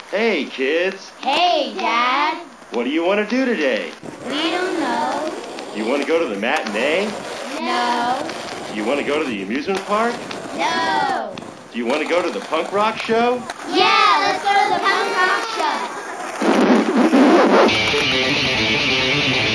Hey, kids. Hey, Dad. What do you want to do today? We don't know. Do you want to go to the matinee? No. Do you want to go to the amusement park? No. Do you want to go to the punk rock show? Yeah, let's go to the punk rock show.